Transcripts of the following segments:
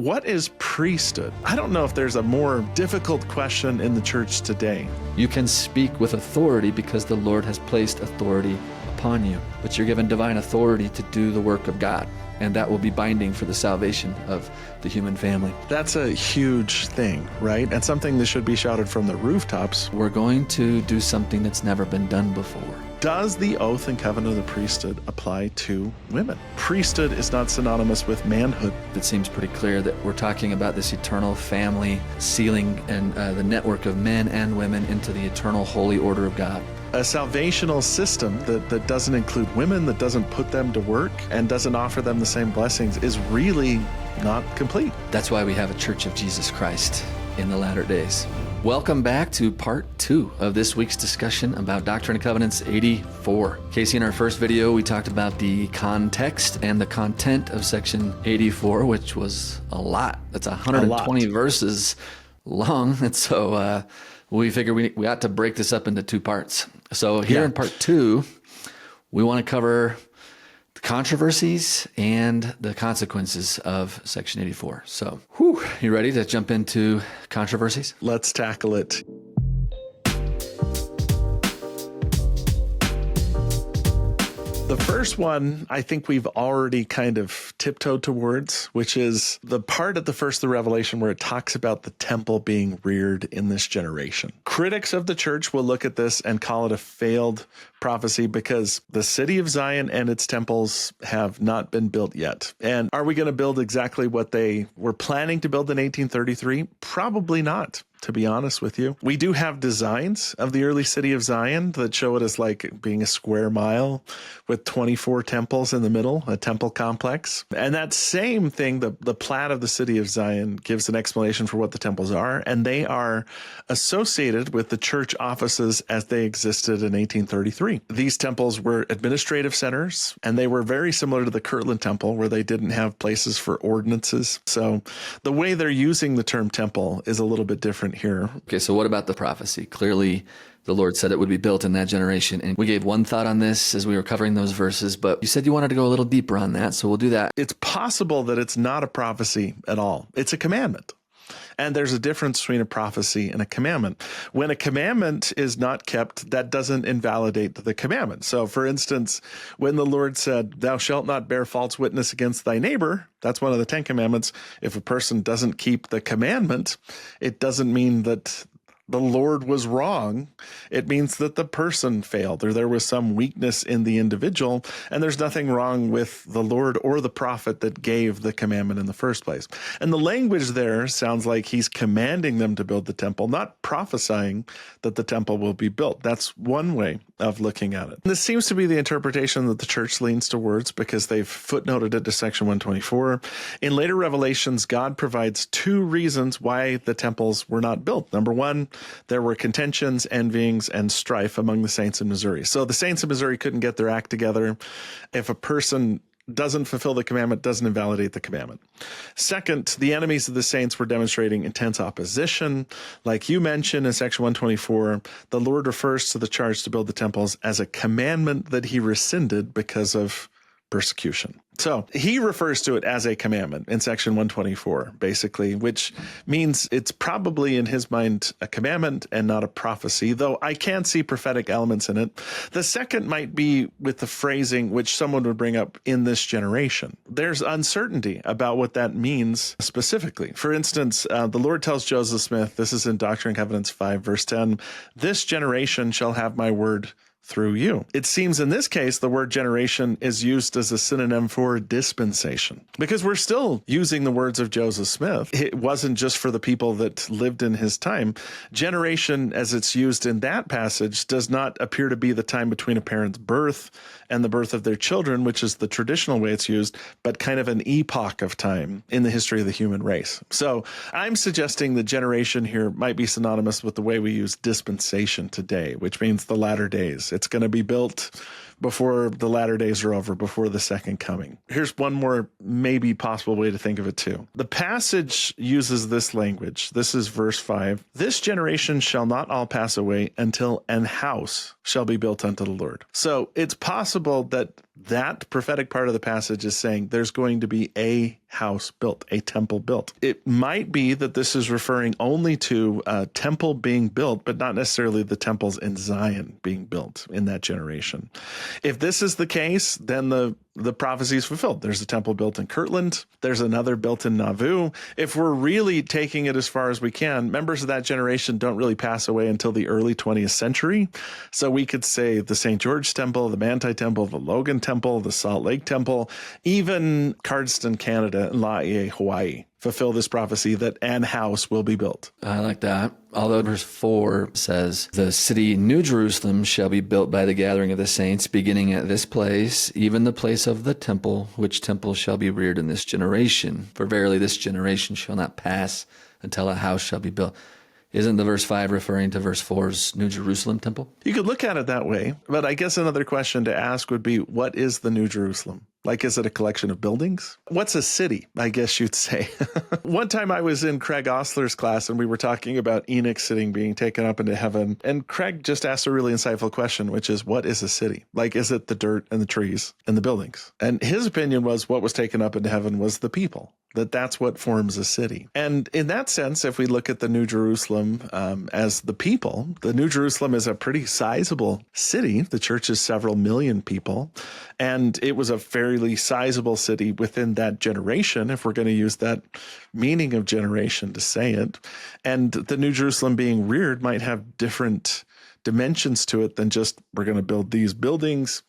what is priesthood? I don't know if there's a more difficult question in the church today. You can speak with authority because the Lord has placed authority upon you, but you're given divine authority to do the work of God, and that will be binding for the salvation of the human family. That's a huge thing, right? And something that should be shouted from the rooftops. We're going to do something that's never been done before. Does the oath and covenant of the priesthood apply to women? Priesthood is not synonymous with manhood. It seems pretty clear that we're talking about this eternal family sealing and the network of men and women into the eternal holy order of God. A salvational system that doesn't include women, that doesn't put them to work, and doesn't offer them the same blessings is really not complete. That's why we have a Church of Jesus Christ in the latter days. Welcome back to part 2 of this week's discussion about Doctrine and Covenants 84. Casey, in our first video, we talked about the context and the content of section 84, which was a lot. That's 120 verses long. And so we figured we ought to break this up into 2 parts. So here in part 2, we want to cover the controversies and the consequences of section 84. So, you ready to jump into controversies? Let's tackle it. The first one, I think we've already kind of tiptoed towards, which is the part at the first of the Revelation where it talks about the temple being reared in this generation. Critics of the church will look at this and call it a failed prophecy because the city of Zion and its temples have not been built yet. And are we going to build exactly what they were planning to build in 1833? Probably not, to be honest with you. We do have designs of the early city of Zion that show it as like being a square mile with 24 temples in the middle, a temple complex. And that same thing, the plat of the city of Zion gives an explanation for what the temples are, and they are associated with the church offices as they existed in 1833. These temples were administrative centers, and they were very similar to the Kirtland Temple, where they didn't have places for ordinances. So the way they're using the term temple is a little bit different here. Okay, so what about the prophecy? Clearly, the Lord said it would be built in that generation. And we gave one thought on this as we were covering those verses, but you said you wanted to go a little deeper on that, so we'll do that. It's possible that it's not a prophecy at all. It's a commandment. And there's a difference between a prophecy and a commandment. When a commandment is not kept, that doesn't invalidate the commandment. So, for instance, when the Lord said, "Thou shalt not bear false witness against thy neighbor," that's one of the 10 commandments. If a person doesn't keep the commandment, it doesn't mean that the Lord was wrong. It means that the person failed or there was some weakness in the individual, and there's nothing wrong with the Lord or the prophet that gave the commandment in the first place. And the language there sounds like he's commanding them to build the temple, not prophesying that the temple will be built. That's one way of looking at it. And this seems to be the interpretation that the church leans towards because they've footnoted it to section 124. In later revelations, God provides 2 reasons why the temples were not built. Number 1, there were contentions, envyings, and strife among the saints in Missouri. So the saints in Missouri couldn't get their act together. If a person doesn't fulfill the commandment, doesn't invalidate the commandment. Second, the enemies of the saints were demonstrating intense opposition. Like you mentioned in section 124, the Lord refers to the charge to build the temples as a commandment that he rescinded because of persecution. So he refers to it as a commandment in section 124, basically, which means it's probably in his mind a commandment and not a prophecy, though I can see prophetic elements in it. The second might be with the phrasing which someone would bring up in this generation. There's uncertainty about what that means specifically. For instance, the Lord tells Joseph Smith, this is in Doctrine and Covenants 5, verse 10, "This generation shall have my word through you." It seems in this case, the word generation is used as a synonym for dispensation because we're still using the words of Joseph Smith. It wasn't just for the people that lived in his time. Generation, as it's used in that passage, does not appear to be the time between a parent's birth and the birth of their children, which is the traditional way it's used, but kind of an epoch of time in the history of the human race. So I'm suggesting the generation here might be synonymous with the way we use dispensation today, which means the latter days. It's going to be built before the latter days are over, before the second coming. Here's one more maybe possible way to think of it too. The passage uses this language. This is verse 5. "This generation shall not all pass away until an house shall be built unto the Lord." So it's possible that that prophetic part of the passage is saying there's going to be a house built, a temple built. It might be that this is referring only to a temple being built, but not necessarily the temples in Zion being built in that generation. If this is the case, then the prophecy is fulfilled. There's a temple built in Kirtland. There's another built in Nauvoo. If we're really taking it as far as we can, members of that generation don't really pass away until the early 20th century. So we could say the St. George Temple, the Manti Temple, the Logan Temple, the Salt Lake Temple, even Cardston, Canada, and Laie, Hawaii, fulfill this prophecy that an house will be built. I like that. Although verse 4 says, the city New Jerusalem shall be built by the gathering of the saints, beginning at this place, even the place of the temple, which temple shall be reared in this generation. For verily this generation shall not pass until a house shall be built. Isn't the verse 5 referring to verse 4's New Jerusalem temple? You could look at it that way, but I guess another question to ask would be, what is the New Jerusalem? Like, is it a collection of buildings? What's a city, I guess you'd say? One time I was in Craig Osler's class and we were talking about Enoch's sitting being taken up into heaven. And Craig just asked a really insightful question, which is, what is a city? Like, is it the dirt and the trees and the buildings? And his opinion was what was taken up into heaven was the people. That's what forms a city. And in that sense, if we look at the New Jerusalem as the people, the New Jerusalem is a pretty sizable city. The church is several million people. And it was a fairly sizable city within that generation, if we're going to use that meaning of generation to say it. And the New Jerusalem being reared might have different dimensions to it than just, we're going to build these buildings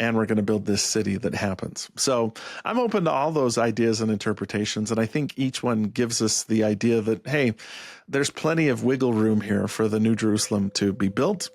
and we're going to build this city that happens. So I'm open to all those ideas and interpretations. And I think each one gives us the idea that, hey, there's plenty of wiggle room here for the New Jerusalem to be built.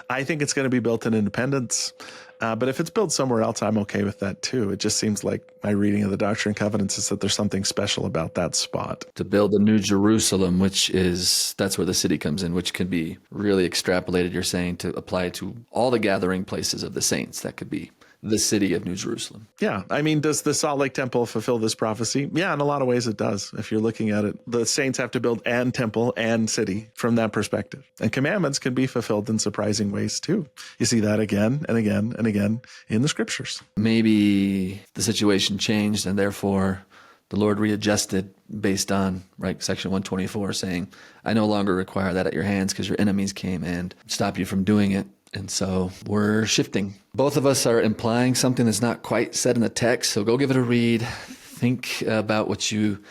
I think it's going to be built in Independence. But if it's built somewhere else, I'm okay with that too. It just seems like my reading of the Doctrine and Covenants is that there's something special about that spot. To build the New Jerusalem, that's where the city comes in, which can be really extrapolated, you're saying, to apply to all the gathering places of the saints. That could be the city of New Jerusalem. Yeah. I mean, does the Salt Lake Temple fulfill this prophecy? Yeah, in a lot of ways it does. If you're looking at it, the saints have to build an temple and city from that perspective. And commandments can be fulfilled in surprising ways too. You see that again and again and again in the scriptures. Maybe the situation changed and therefore the Lord readjusted based on, right, section 124 saying, I no longer require that at your hands because your enemies came and stopped you from doing it. And so we're shifting. Both of us are implying something that's not quite said in the text. So go give it a read. Think about what you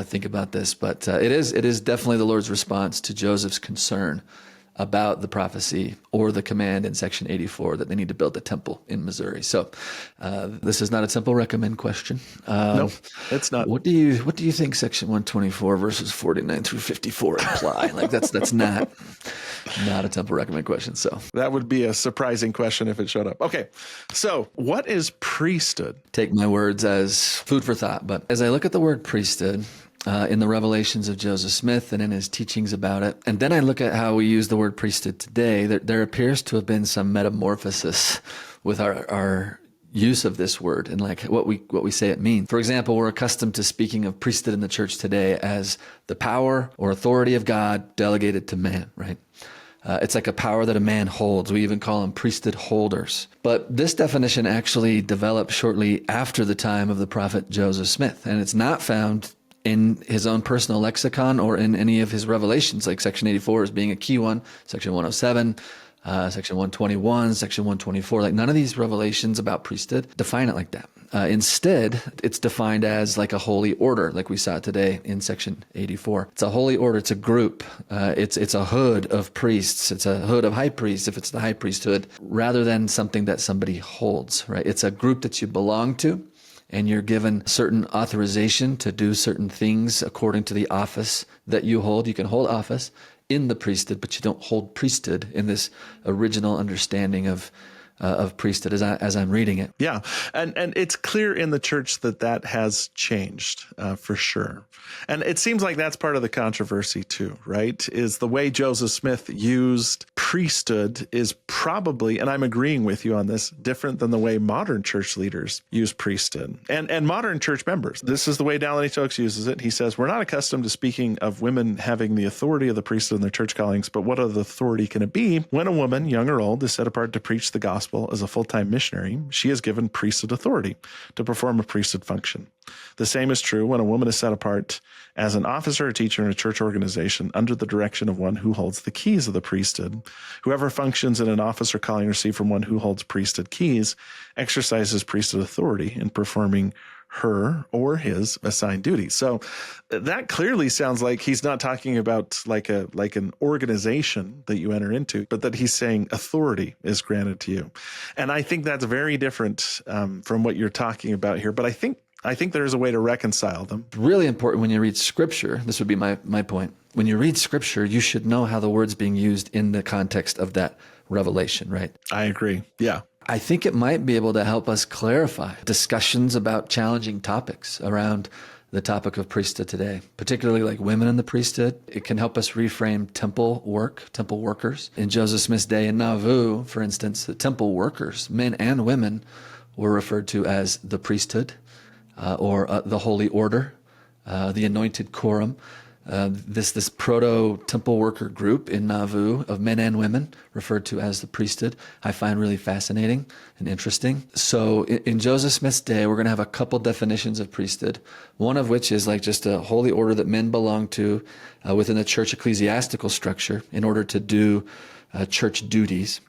think about this. But it is definitely the Lord's response to Joseph's concern about the prophecy or the command in section 84 that they need to build a temple in Missouri. So this is not a simple recommend question. No, it's not. What do you think section 124 verses 49 through 54 imply? Like that's not a temple recommend question. So that would be a surprising question if it showed up. Okay. So what is priesthood? Take my words as food for thought. But as I look at the word priesthood, in the revelations of Joseph Smith and in his teachings about it. And then I look at how we use the word priesthood today. There appears to have been some metamorphosis with our use of this word and like what we say it means. For example, we're accustomed to speaking of priesthood in the church today as the power or authority of God delegated to man, right? It's like a power that a man holds. We even call them priesthood holders. But this definition actually developed shortly after the time of the prophet Joseph Smith, and it's not found in his own personal lexicon or in any of his revelations, like section 84 as being a key one, section 107, section 121, section 124. Like none of these revelations about priesthood define it like that. Instead, it's defined as like a holy order, like we saw today in section 84. It's a holy order. It's a group. It's a hood of priests. It's a hood of high priests, if it's the high priesthood, rather than something that somebody holds, right? It's a group that you belong to, and you're given certain authorization to do certain things according to the office that you hold. You can hold office in the priesthood, but you don't hold priesthood in this original understanding of priesthood as I'm reading it. Yeah. And it's clear in the church that has changed for sure. And it seems like that's part of the controversy too, right? Is the way Joseph Smith used priesthood is probably, and I'm agreeing with you on this, different than the way modern church leaders use priesthood and modern church members. This is the way Dallin H. Oaks uses it. He says, we're not accustomed to speaking of women having the authority of the priesthood in their church callings, but what other authority can it be when a woman, young or old, is set apart to preach the gospel gospel as a full-time missionary, she is given priesthood authority to perform a priesthood function. The same is true when a woman is set apart as an officer or teacher in a church organization under the direction of one who holds the keys of the priesthood. Whoever functions in an office or calling received from one who holds priesthood keys exercises priesthood authority in performing her or his assigned duty. So that clearly sounds like he's not talking about like an organization that you enter into, but that he's saying authority is granted to you. And I think that's very different from what you're talking about here. But I think there's a way to reconcile them. Really important when you read Scripture. This would be my point. When you read Scripture, you should know how the word's being used in the context of that revelation, right? I agree. Yeah. I think it might be able to help us clarify discussions about challenging topics around the topic of priesthood today, particularly like women in the priesthood. It can help us reframe temple workers. In Joseph Smith's day in Nauvoo, for instance, the temple workers, men and women, were referred to as the priesthood or the holy order, the anointed quorum. This proto-temple worker group in Nauvoo of men and women referred to as the priesthood, I find really fascinating and interesting. So in Joseph Smith's day, we're going to have a couple definitions of priesthood, one of which is like just a holy order that men belong to within the church ecclesiastical structure in order to do church duties.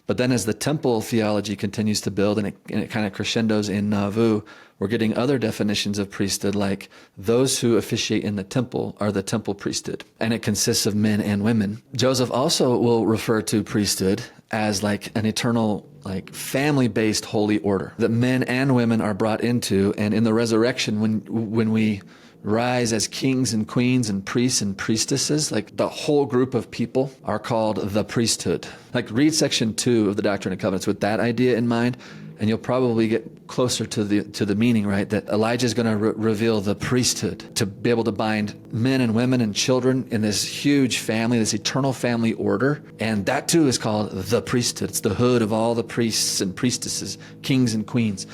But then as the temple theology continues to build and it kind of crescendos in Nauvoo, we're getting other definitions of priesthood, like those who officiate in the temple are the temple priesthood, and it consists of men and women. Joseph also will refer to priesthood as like an eternal, like family-based holy order that men and women are brought into, and in the resurrection, when we rise as kings and queens and priests and priestesses, like the whole group of people are called the priesthood. Like read section 2 of the Doctrine and Covenants with that idea in mind, and you'll probably get closer to the meaning, right? That Elijah is going to reveal the priesthood to be able to bind men and women and children in this huge family, this eternal family order. And that too is called the priesthood. It's the hood of all the priests and priestesses, kings and queens.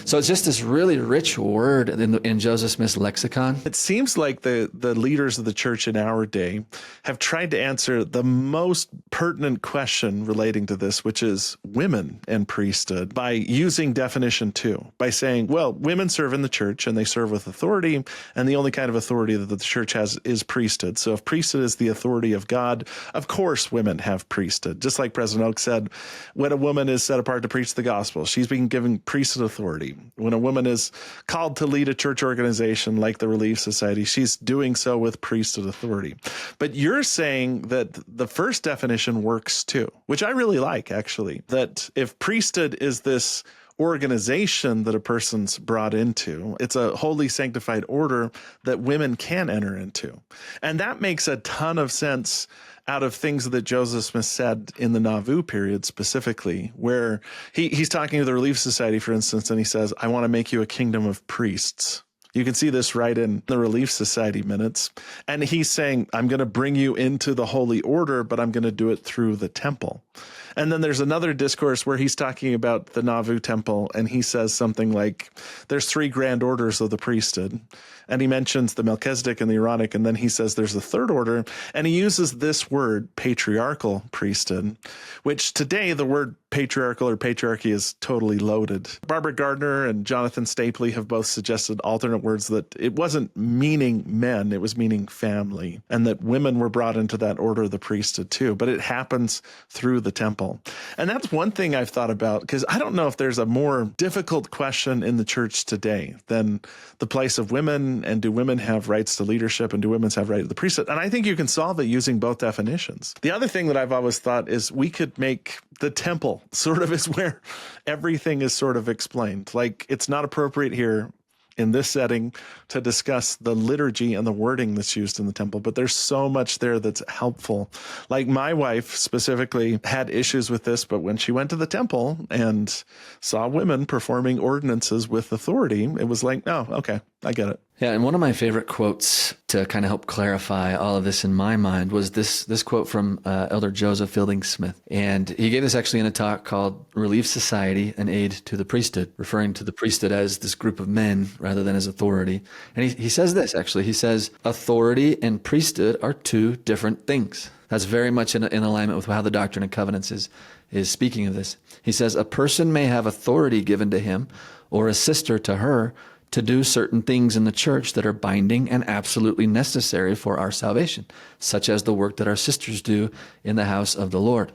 So it's just this really rich word in Joseph Smith's lexicon. It seems like the leaders of the church in our day have tried to answer the most pertinent question relating to this, which is women and priesthood, by using definition 2, by saying, well, women serve in the church and they serve with authority, and the only kind of authority that the church has is priesthood. So if priesthood is the authority of God, of course women have priesthood. Just like President Oak said, when a woman is set apart to preach the gospel, she's being given priesthood authority. When a woman is called to lead a church organization like the Relief Society, she's doing so with priesthood authority. But you're saying that the first definition works too, which I really like, actually, that if priesthood is this organization that a person's brought into, it's a holy sanctified order that women can enter into. And that makes a ton of sense out of things that Joseph Smith said in the Nauvoo period specifically, where he's talking to the Relief Society, for instance, and he says, I want to make you a kingdom of priests. You can see this right in the Relief Society minutes. And he's saying, I'm going to bring you into the holy order, but I'm going to do it through the temple. And then there's another discourse where he's talking about the Nauvoo temple, and he says something like, there's 3 grand orders of the priesthood. And he mentions the Melchizedek and the Aaronic, and then he says there's a 3rd order, and he uses this word, patriarchal priesthood, which today the word patriarchal or patriarchy is totally loaded. Barbara Gardner and Jonathan Stapley have both suggested alternate words, that it wasn't meaning men, it was meaning family, and that women were brought into that order of the priesthood too, but it happens through the temple. And that's one thing I've thought about, because I don't know if there's a more difficult question in the church today than the place of women, and do women have rights to leadership, and do women have right to the priesthood? And I think you can solve it using both definitions. The other thing that I've always thought is we could make the temple sort of is where everything is sort of explained. Like, it's not appropriate here in this setting to discuss the liturgy and the wording that's used in the temple, but there's so much there that's helpful. Like, my wife specifically had issues with this, but when she went to the temple and saw women performing ordinances with authority, it was like, oh, okay, I get it. Yeah, and one of my favorite quotes to kind of help clarify all of this in my mind was this quote from Elder Joseph Fielding Smith. And he gave this actually in a talk called Relief Society, an Aid to the Priesthood, referring to the priesthood as this group of men rather than as authority. And he says this, actually. He says, authority and priesthood are 2 different things. That's very much in alignment with how the Doctrine and Covenants is is speaking of this. He says, a person may have authority given to him or a sister to her to do certain things in the church that are binding and absolutely necessary for our salvation, such as the work that our sisters do in the house of the Lord.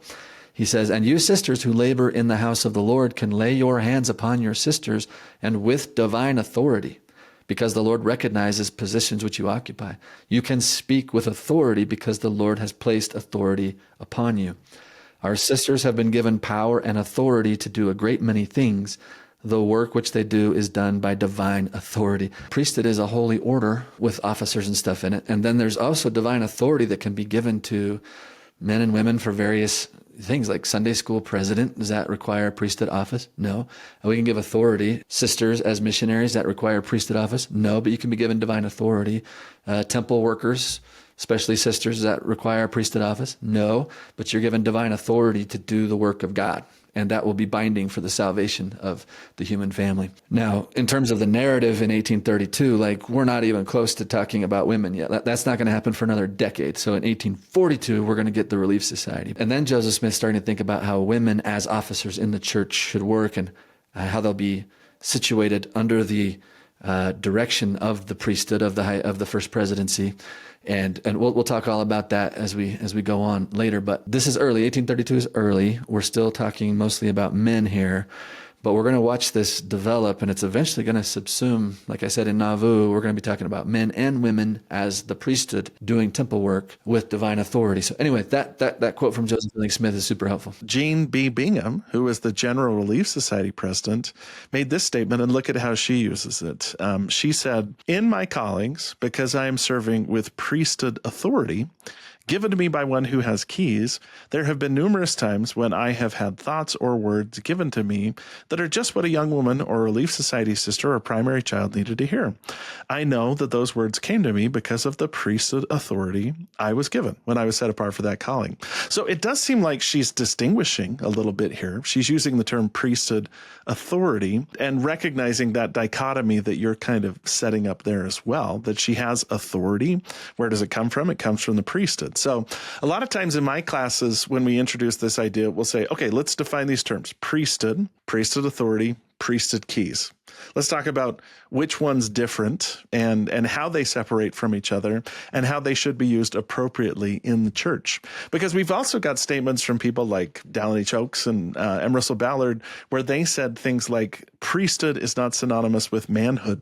He says, and you sisters who labor in the house of the Lord can lay your hands upon your sisters and with divine authority, because the Lord recognizes positions which you occupy. You can speak with authority because the Lord has placed authority upon you. Our sisters have been given power and authority to do a great many things. The work which they do is done by divine authority. Priesthood is a holy order with officers and stuff in it. And then there's also divine authority that can be given to men and women for various things, like Sunday school president. Does that require a priesthood office? No. We can give authority. Sisters as missionaries, that require a priesthood office? No, but you can be given divine authority. Temple workers, especially sisters, does that require a priesthood office? No, but you're given divine authority to do the work of God. And that will be binding for the salvation of the human family. Now, in terms of the narrative in 1832, like, we're not even close to talking about women yet. That's not going to happen for another decade. So in 1842, we're going to get the Relief Society. And then Joseph Smith's starting to think about how women as officers in the church should work and how they'll be situated under the direction of the priesthood of the first presidency. And we'll talk all about that as we go on later. But this is early. 1832 is early. We're still talking mostly about men here. But we're going to watch this develop, and it's eventually going to subsume, like I said, in Nauvoo, we're going to be talking about men and women as the priesthood doing temple work with divine authority. So anyway, that quote from Joseph Fielding Smith is super helpful. Jean B. Bingham, who was the General Relief Society president, made this statement, and look at how she uses it. She said, in my callings, because I am serving with priesthood authority, given to me by one who has keys, there have been numerous times when I have had thoughts or words given to me that are just what a young woman or Relief Society sister or primary child needed to hear. I know that those words came to me because of the priesthood authority I was given when I was set apart for that calling. So it does seem like she's distinguishing a little bit here. She's using the term priesthood authority and recognizing that dichotomy that you're kind of setting up there as well, that she has authority. Where does it come from? It comes from the priesthood. So a lot of times in my classes, when we introduce this idea, we'll say, okay, let's define these terms: priesthood, priesthood authority, priesthood keys. Let's talk about which one's different and how they separate from each other and how they should be used appropriately in the church. Because we've also got statements from people like Dallin H. Oakes and M. Russell Ballard, where they said things like priesthood is not synonymous with manhood.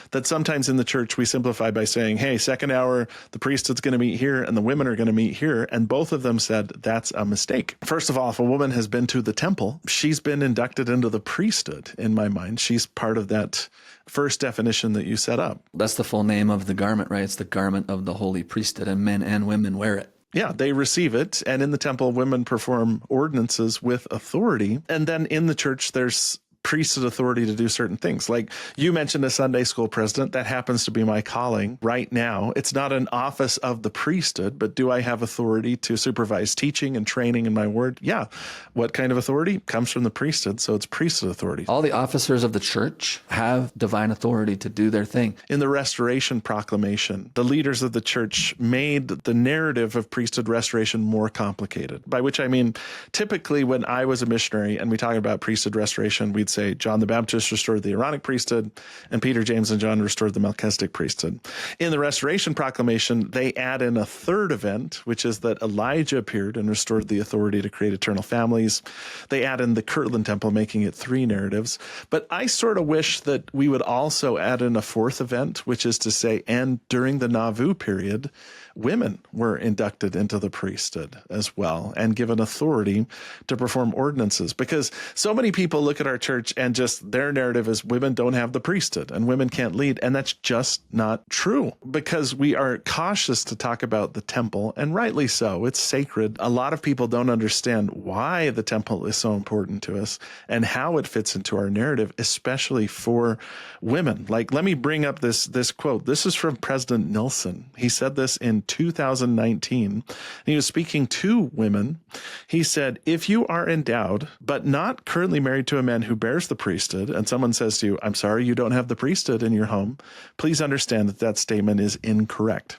That sometimes in the church we simplify by saying, hey, second hour, the priesthood's going to meet here and the women are going to meet here. And both of them said that's a mistake. First of all, if a woman has been to the temple, she's been inducted into the priesthood in my mind. She's part of that first definition that you set up. That's the full name of the garment, right? It's the garment of the holy priesthood, and men and women wear it. Yeah, they receive it. And in the temple, women perform ordinances with authority. And then in the church, there's priesthood authority to do certain things. Like you mentioned a Sunday school president. That happens to be my calling right now. It's not an office of the priesthood, but do I have authority to supervise teaching and training in my word? Yeah. What kind of authority? Comes from the priesthood, so it's priesthood authority. All the officers of the church have divine authority to do their thing. In the Restoration Proclamation, the leaders of the church made the narrative of priesthood restoration more complicated, by which I mean, typically when I was a missionary and we talk about priesthood restoration, we'd say John the Baptist restored the Aaronic priesthood and Peter, James, and John restored the Melchizedek priesthood. In the Restoration Proclamation, they add in a third event, which is that Elijah appeared and restored the authority to create eternal families. They add in the Kirtland Temple, making it 3 narratives. But I sort of wish that we would also add in a 4th event, which is to say, and during the Nauvoo period, women were inducted into the priesthood as well and given authority to perform ordinances, because so many people look at our church and just their narrative is women don't have the priesthood and women can't lead. And that's just not true, because we are cautious to talk about the temple, and rightly so. It's sacred. A lot of people don't understand why the temple is so important to us and how it fits into our narrative, especially for women. Like, let me bring up this quote. This is from President Nilsson. He said this in 2019. He was speaking to women. He said, if you are endowed, but not currently married to a man who bears the priesthood, and someone says to you, I'm sorry, you don't have the priesthood in your home, please understand that that statement is incorrect.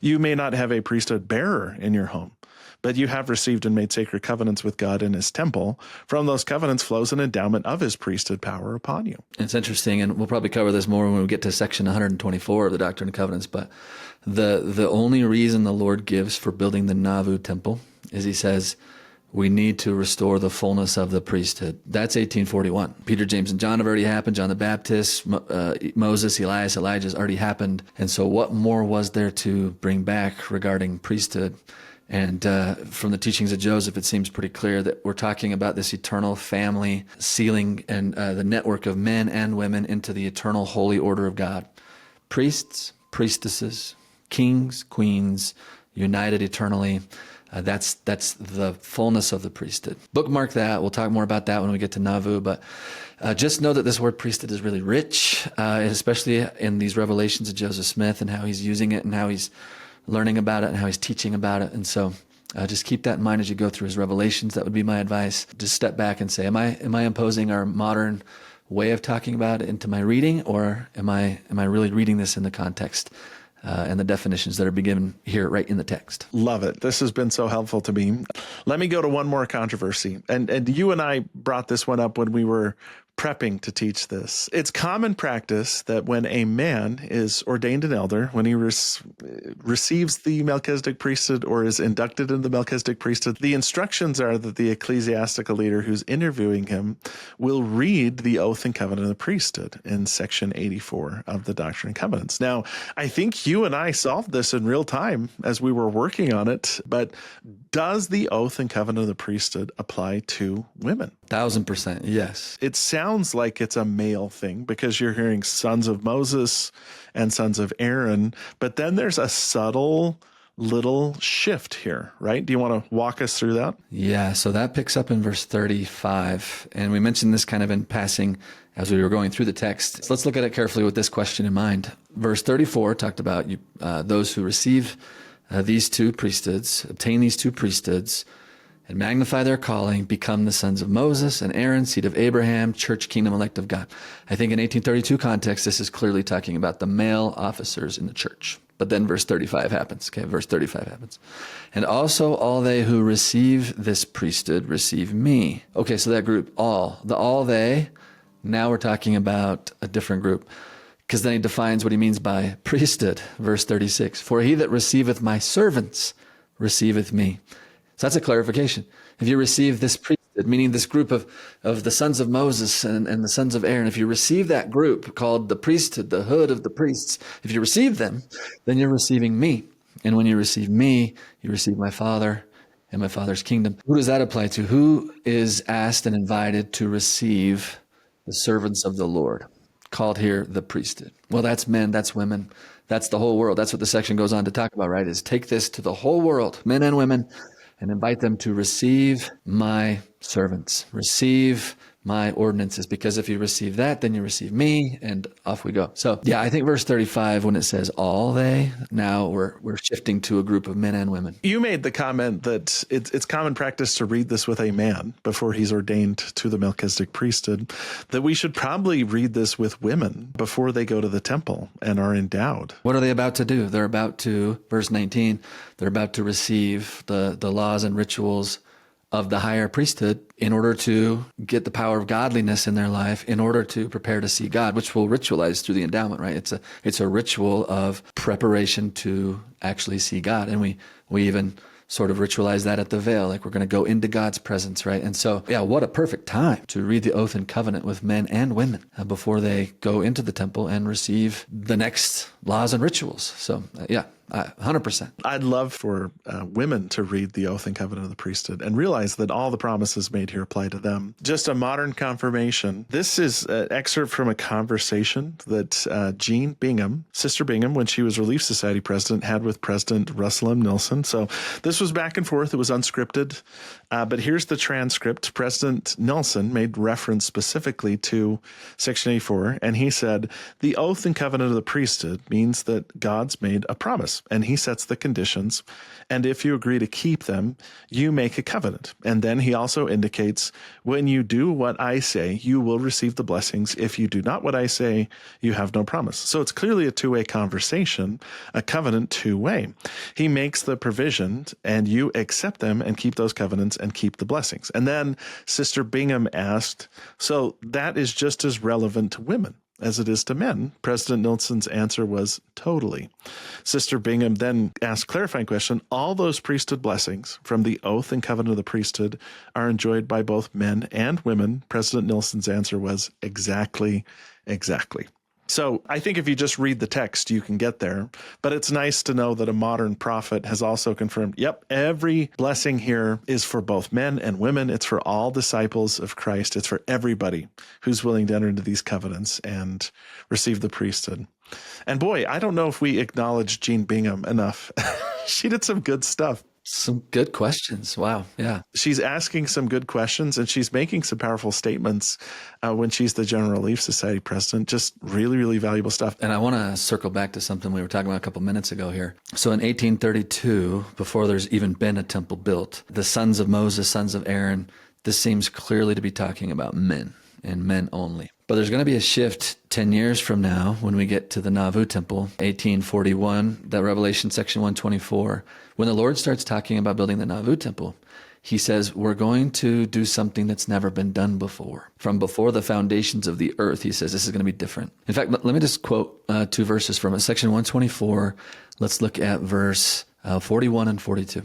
You may not have a priesthood bearer in your home, but you have received and made sacred covenants with God in his temple. From those covenants flows an endowment of his priesthood power upon you. It's interesting, and we'll probably cover this more when we get to section 124 of the Doctrine and Covenants, but the only reason the Lord gives for building the Nauvoo temple is he says, we need to restore the fullness of the priesthood. That's 1841. Peter, James, and John have already happened. John the Baptist, Moses, Elias, Elijah's already happened. And so what more was there to bring back regarding priesthood? And from the teachings of Joseph, it seems pretty clear that we're talking about this eternal family sealing and the network of men and women into the eternal holy order of God. Priests, priestesses, kings, queens, united eternally. That's the fullness of the priesthood. Bookmark that. We'll talk more about that when we get to Nauvoo. But just know that this word priesthood is really rich, especially in these revelations of Joseph Smith and how he's using it and how he's learning about it and how he's teaching about it. And so just keep that in mind as you go through his revelations. That would be my advice. Just step back and say, am I imposing our modern way of talking about it into my reading, or am I really reading this in the context and the definitions that are given here right in the text? Love it. This has been so helpful to me. Let me go to one more controversy. And you and I brought this one up when we were prepping to teach this. It's common practice that when a man is ordained an elder, when he receives the Melchizedek priesthood or is inducted into the Melchizedek priesthood, the instructions are that the ecclesiastical leader who's interviewing him will read the oath and covenant of the priesthood in section 84 of the Doctrine and Covenants. Now, I think you and I solved this in real time as we were working on it, but does the oath and covenant of the priesthood apply to women? 1000%, yes. It sounds like it's a male thing because you're hearing sons of Moses and sons of Aaron, but then there's a subtle little shift here, right? Do you want to walk us through that? Yeah, so that picks up in verse 35, and we mentioned this kind of in passing as we were going through the text. So let's look at it carefully with this question in mind. Verse 34 talked about those who receive these two priesthoods, obtain these two priesthoods, and magnify their calling, become the sons of Moses and Aaron, seed of Abraham, church, kingdom, elect of God. I think in 1832 context, this is clearly talking about the male officers in the church. But then verse 35 happens. Okay, verse 35 happens. And also all they who receive this priesthood receive me. Okay, so that group, all they, now we're talking about a different group. Because then he defines what he means by priesthood. Verse 36, for he that receiveth my servants receiveth me. So that's a clarification. If you receive this priesthood, meaning this group of the sons of Moses and the sons of Aaron, if you receive that group called the priesthood, the hood of the priests, if you receive them, then you're receiving me. And when you receive me, you receive my Father and my Father's kingdom. Who does that apply to? Who is asked and invited to receive the servants of the Lord? Called here the priesthood. Well, that's men, that's women, that's the whole world. That's what the section goes on to talk about, right? Is take this to the whole world, men and women, and invite them to receive my servants, receive my ordinances, because if you receive that, then you receive me, and off we go. So yeah, I think verse 35, when it says all they, now we're shifting to a group of men and women. You made the comment that it's common practice to read this with a man before he's ordained to the Melchizedek priesthood, that we should probably read this with women before they go to the temple and are endowed. What are they about to do? They're about to, verse 19, they're about to receive the laws and rituals of the higher priesthood in order to get the power of godliness in their life, in order to prepare to see God, which will ritualize through the endowment, right? It's a ritual of preparation to actually see God. And we even sort of ritualize that at the veil, like we're going to go into God's presence, right? And so, yeah, what a perfect time to read the oath and covenant with men and women before they go into the temple and receive the next laws and rituals. So, yeah. 100%. I'd love for women to read the oath and covenant of the priesthood and realize that all the promises made here apply to them. Just a modern confirmation. This is an excerpt from a conversation that Jean Bingham, Sister Bingham, when she was Relief Society president, had with President Russell M. Nilsson. So this was back and forth. It was unscripted. But here's the transcript. President Nelson made reference specifically to Section 84, and he said, the oath and covenant of the priesthood means that God's made a promise, and he sets the conditions, and if you agree to keep them, you make a covenant. And then he also indicates, when you do what I say, you will receive the blessings. If you do not what I say, you have no promise. So it's clearly a two-way conversation, a covenant two-way. He makes the provision, and you accept them and keep those covenants and keep the blessings. And then Sister Bingham asked, so that is just as relevant to women as it is to men? President Nelson's answer was totally. Sister Bingham then asked clarifying question, all those priesthood blessings from the oath and covenant of the priesthood are enjoyed by both men and women? President Nelson's answer was exactly. So I think if you just read the text, you can get there. But it's nice to know that a modern prophet has also confirmed, yep, every blessing here is for both men and women. It's for all disciples of Christ. It's for everybody who's willing to enter into these covenants and receive the priesthood. And boy, I don't know if we acknowledge Jean Bingham enough. She did some good stuff. Some good questions. Wow. Yeah. She's asking some good questions, and she's making some powerful statements when she's the General Relief Society president. Just really, really valuable stuff. And I want to circle back to something we were talking about a couple minutes ago here. So in 1832, before there's even been a temple built, the sons of Moses, sons of Aaron, this seems clearly to be talking about men and men only. But there's going to be a shift 10 years from now when we get to the Nauvoo Temple, 1841, that Revelation section 124. When the Lord starts talking about building the Nauvoo Temple, he says, we're going to do something that's never been done before. From before the foundations of the earth, he says, this is going to be different. In fact, let me just quote two verses from it. Section 124, let's look at verse 41 and 42.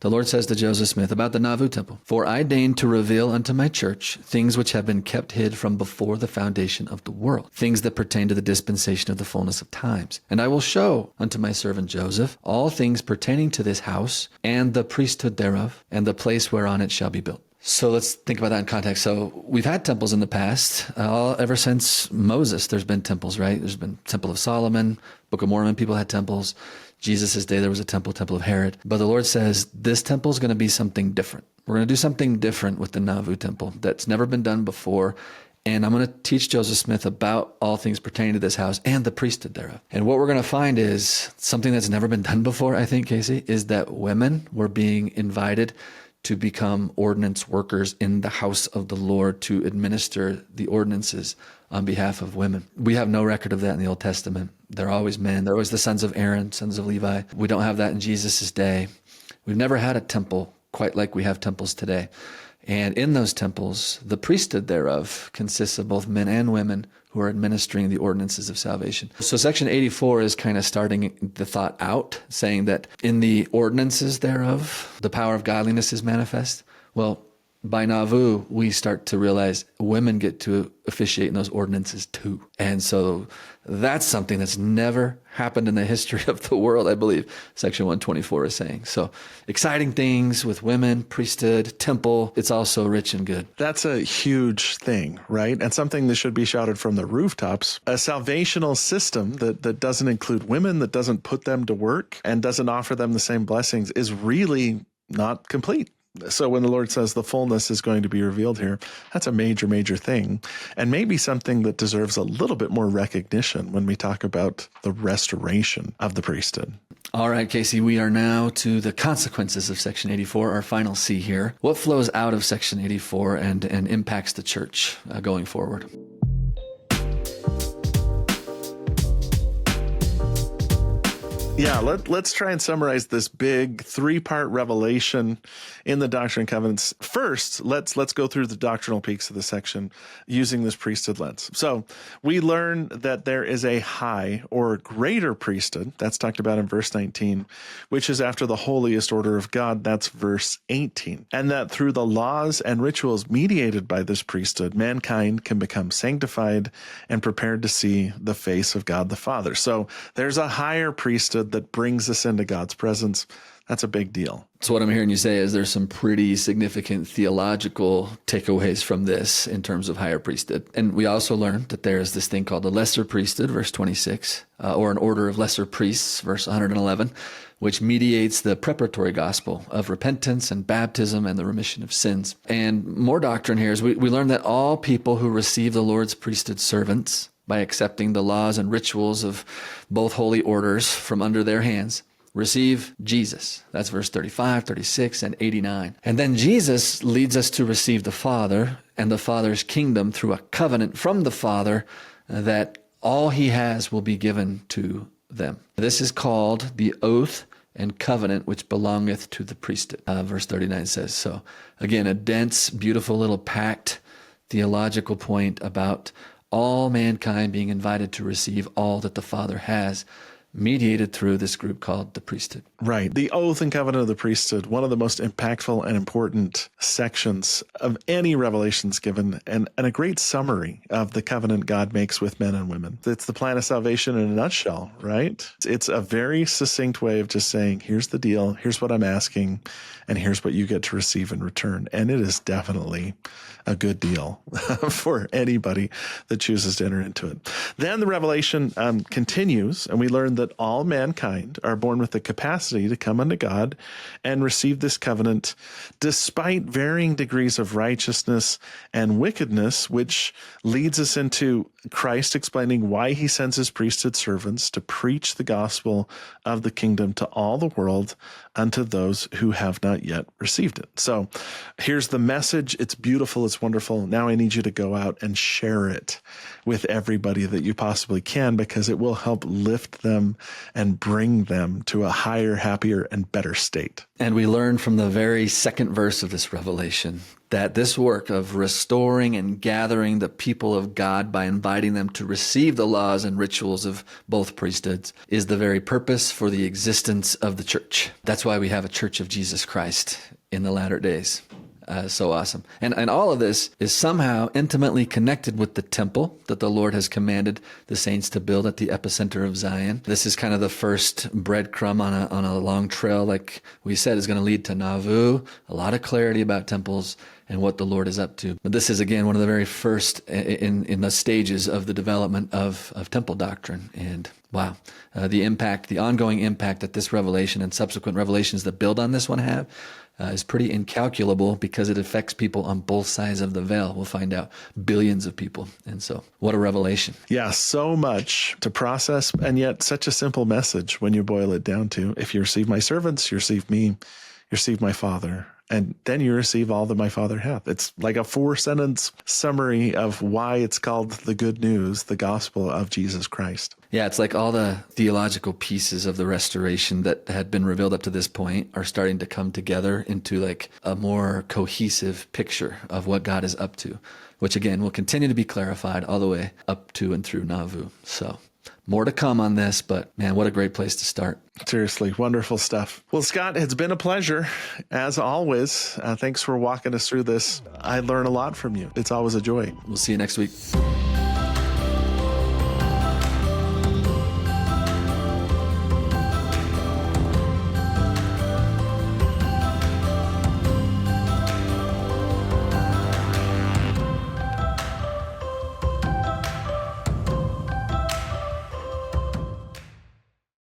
The Lord says to Joseph Smith about the Nauvoo Temple, for I deign to reveal unto my church things which have been kept hid from before the foundation of the world, things that pertain to the dispensation of the fullness of times. And I will show unto my servant Joseph all things pertaining to this house and the priesthood thereof and the place whereon it shall be built. So let's think about that in context. So we've had temples in the past. Ever since Moses, there's been temples, right? There's been Temple of Solomon, Book of Mormon, people had temples. Jesus' day, there was a temple of Herod. But the Lord says, this temple is going to be something different. We're going to do something different with the Nauvoo Temple that's never been done before. And I'm going to teach Joseph Smith about all things pertaining to this house and the priesthood thereof. And what we're going to find is something that's never been done before, I think, Casey, is that women were being invited to become ordinance workers in the house of the Lord to administer the ordinances on behalf of women. We have no record of that in the Old Testament. They're always men. They're always the sons of Aaron, sons of Levi. We don't have that in Jesus' day. We've never had a temple quite like we have temples today. And in those temples, the priesthood thereof consists of both men and women who are administering the ordinances of salvation. So section 84 is kind of starting the thought out, saying that in the ordinances thereof, the power of godliness is manifest. Well, by Nauvoo, we start to realize women get to officiate in those ordinances too. And so that's something that's never happened in the history of the world, I believe, section 124 is saying. So exciting things with women, priesthood, temple. It's also rich and good. That's a huge thing, right? And something that should be shouted from the rooftops. A salvational system that doesn't include women, that doesn't put them to work and doesn't offer them the same blessings is really not complete. So when the Lord says the fullness is going to be revealed here, that's a major, major thing. And maybe something that deserves a little bit more recognition when we talk about the restoration of the priesthood. All right, Casey, we are now to the consequences of Section 84, our final C here. What flows out of Section 84 and impacts the church going forward? Yeah, let's try and summarize this big three-part revelation in the Doctrine and Covenants. First, let's go through the doctrinal peaks of the section using this priesthood lens. So we learn that there is a high or greater priesthood, that's talked about in verse 19, which is after the holiest order of God, that's verse 18. And that through the laws and rituals mediated by this priesthood, mankind can become sanctified and prepared to see the face of God the Father. So there's a higher priesthood priesthood that brings us into God's presence. That's a big deal. So what I'm hearing you say is there's some pretty significant theological takeaways from this in terms of higher priesthood. And we also learned that there is this thing called the lesser priesthood, verse 26, or an order of lesser priests, verse 111, which mediates the preparatory gospel of repentance and baptism and the remission of sins. And more doctrine here is we learn that all people who receive the Lord's priesthood servants by accepting the laws and rituals of both holy orders from under their hands receive Jesus. That's verse 35, 36, and 89. And then Jesus leads us to receive the Father and the Father's kingdom through a covenant from the Father that all he has will be given to them. This is called the oath and covenant which belongeth to the priesthood. Verse 39 says so. Again, a dense, beautiful little packed theological point about all mankind being invited to receive all that the Father has, mediated through this group called the priesthood. Right. The oath and covenant of the priesthood, one of the most impactful and important sections of any revelations given, and a great summary of the covenant God makes with men and women. It's the plan of salvation in a nutshell, right? It's a very succinct way of just saying, here's the deal, here's what I'm asking, and here's what you get to receive in return. And it is definitely a good deal for anybody that chooses to enter into it. Then the revelation continues, and we learn that all mankind are born with the capacity to come unto God and receive this covenant despite varying degrees of righteousness and wickedness, which leads us into Christ explaining why he sends his priesthood servants to preach the gospel of the kingdom to all the world unto those who have not yet received it. So here's the message. It's beautiful. It's wonderful. Now I need you to go out and share it with everybody that you possibly can, because it will help lift them and bring them to a higher, happier, and better state. And we learn from the very second verse of this revelation that this work of restoring and gathering the people of God by inviting them to receive the laws and rituals of both priesthoods is the very purpose for the existence of the church. That's why we have a Church of Jesus Christ in the latter days. So awesome. And all of this is somehow intimately connected with the temple that the Lord has commanded the saints to build at the epicenter of Zion. This is kind of the first breadcrumb on a long trail, like we said, is going to lead to Nauvoo. A lot of clarity about temples and what the Lord is up to. But this is, again, one of the very first in the stages of the development of temple doctrine. And wow, the ongoing impact that this revelation and subsequent revelations that build on this one have is pretty incalculable, because it affects people on both sides of the veil. We'll find out, billions of people. And so what a revelation. Yeah, so much to process, and yet such a simple message when you boil it down to, if you receive my servants, you receive me, you receive my Father, and then you receive all that my Father hath. It's like a 4-sentence summary of why it's called the good news, the gospel of Jesus Christ. Yeah, it's like all the theological pieces of the restoration that had been revealed up to this point are starting to come together into like a more cohesive picture of what God is up to, which again will continue to be clarified all the way up to and through Nauvoo. So more to come on this, but man, what a great place to start. Seriously, wonderful stuff. Well, Scott, it's been a pleasure, as always. Thanks for walking us through this. I learn a lot from you. It's always a joy. We'll see you next week.